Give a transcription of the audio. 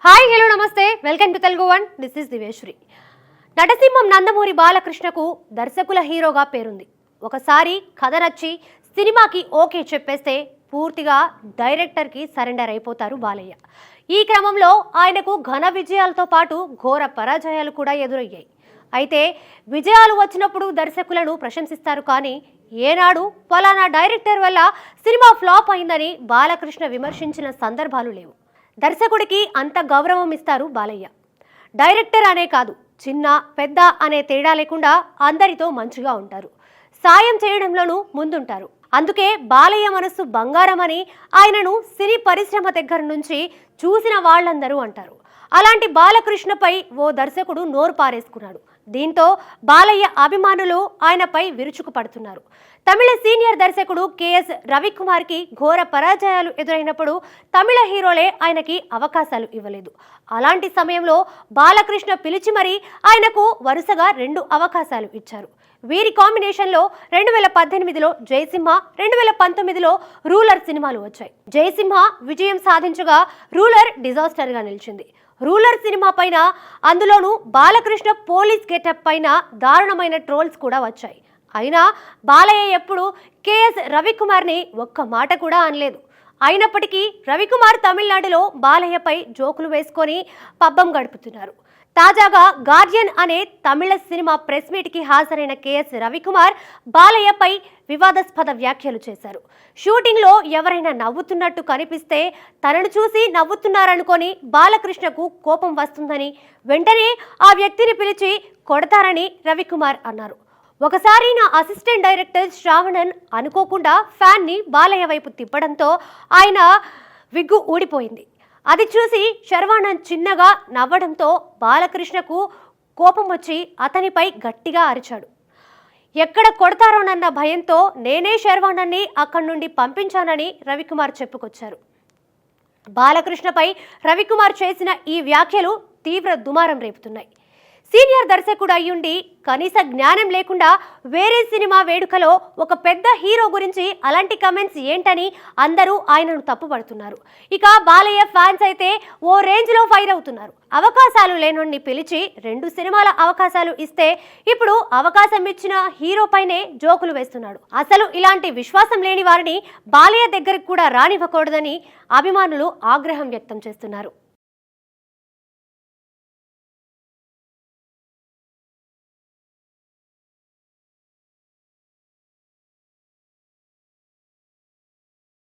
Hi hello నమస్తే welcome to Telugu one. This is Diveshwari. నటసింహం నందమూరి బాలకృష్ణకు దర్శకుల హీరోగా పేరుంది. ఒకసారి కథ నచ్చి సినిమాకి ఓకే చెప్పేస్తే పూర్తిగా డైరెక్టర్కి సరెండర్ అయిపోతారు బాలయ్య. ఈ క్రమంలో ఆయనకు ఘన విజయాలతో పాటు ఘోర పరాజయాలు కూడా ఎదురయ్యాయి. అయితే విజయాలు వచ్చినప్పుడు దర్శకులను ప్రశంసిస్తారు, కానీ ఏనాడు ఫలానా డైరెక్టర్ వల్ల సినిమా ఫ్లాప్ అయిందని బాలకృష్ణ విమర్శించిన సందర్భాలు లేవు. దర్శకుడికి అంత గౌరవం ఇస్తారు బాలయ్య. డైరెక్టర్ అనే కాదు, చిన్న పెద్ద అనే తేడా లేకుండా అందరితో మంచిగా ఉంటారు. సాయం చేయడంలోనూ ముందుంటారు. అందుకే బాలయ్య మనసు బంగారం అని ఆయనను సినీ పరిశ్రమ దగ్గర నుంచి చూసిన వాళ్ళందరూ అంటారు. అలాంటి బాలకృష్ణపై ఓ దర్శకుడు నోరు పారేసుకున్నాడు. దీంతో బాలయ్య అభిమానులు ఆయనపై విరుచుకుపడుతున్నారు. తమిళ సీనియర్ దర్శకుడు కెఎస్ రవికుమార్కి ఘోర పరాజయాలు ఎదురైనప్పుడు తమిళ హీరోలే ఆయనకి అవకాశాలు ఇవ్వలేదు. అలాంటి సమయంలో బాలకృష్ణ పిలిచి మరీ ఆయనకు వరుసగా 2 అవకాశాలు ఇచ్చారు. వీరి కాంబినేషన్లో 2018లో జయసింహ, 2019లో రూలర్ సినిమాలు వచ్చాయి. జయసింహ విజయం సాధించగా రూలర్ డిజాస్టర్గా నిలిచింది. రూలర్ సినిమా పైన, అందులోనూ బాలకృష్ణ పోలీస్ గెటప్ పైన దారుణమైన ట్రోల్స్ కూడా వచ్చాయి. అయినా బాలయ్య ఎప్పుడు కెఎస్ రవికుమార్ని ఒక్క మాట కూడా అనలేదు. అయినప్పటికీ రవికుమార్ తమిళనాడులో బాలయ్యపై జోకులు వేసుకొని పబ్బం గడుపుతున్నారు. తాజాగా గార్డియన్ అనే తమిళ సినిమా ప్రెస్ మీట్కి హాజరైన కెఎస్ రవికుమార్ బాలయ్యపై వివాదాస్పద వ్యాఖ్యలు చేశారు. షూటింగ్లో ఎవరైనా నవ్వుతున్నట్టు కనిపిస్తే తనను చూసి నవ్వుతున్నారనుకొని బాలకృష్ణకు కోపం వస్తుందని, వెంటనే ఆ వ్యక్తిని పిలిచి కొడతారని రవికుమార్ అన్నారు. ఒకసారి నా అసిస్టెంట్ డైరెక్టర్ శ్రావణన్ అనుకోకుండా ఫ్యాన్ని బాలయ్య వైపు తిప్పడంతో ఆయన విగ్గు ఊడిపోయింది. అది చూసి శర్వానంద్ చిన్నగా నవ్వడంతో బాలకృష్ణకు కోపం వచ్చి అతనిపై గట్టిగా అరిచాడు. ఎక్కడ కొడతారోనన్న భయంతో నేనే శర్వానంద్ని అక్కడి నుండి పంపించానని రవికుమార్ చెప్పుకొచ్చారు. బాలకృష్ణపై రవికుమార్ చేసిన ఈ వ్యాఖ్యలు తీవ్ర దుమారం రేపుతున్నాయి. సీనియర్ దర్శకుడు అయ్యుండి కనీస జ్ఞానం లేకుండా వేరే సినిమా వేడుకలో ఒక పెద్ద హీరో గురించి అలాంటి కమెంట్స్ ఏంటని అందరూ ఆయనను తప్పుపడుతున్నారు. ఇక బాలయ్య ఫ్యాన్స్ అయితే ఓ రేంజ్లో ఫైర్ అవుతున్నారు. అవకాశాలు లేనోడిని పిలిచి 2 సినిమాల అవకాశాలు ఇస్తే ఇప్పుడు అవకాశం ఇచ్చిన హీరో పైనే జోకులు వేస్తున్నాడు. అసలు ఇలాంటి విశ్వాసం లేని వారిని బాలయ్య దగ్గరికి కూడా రానివ్వకూడదని అభిమానులు ఆగ్రహం వ్యక్తం చేస్తున్నారు.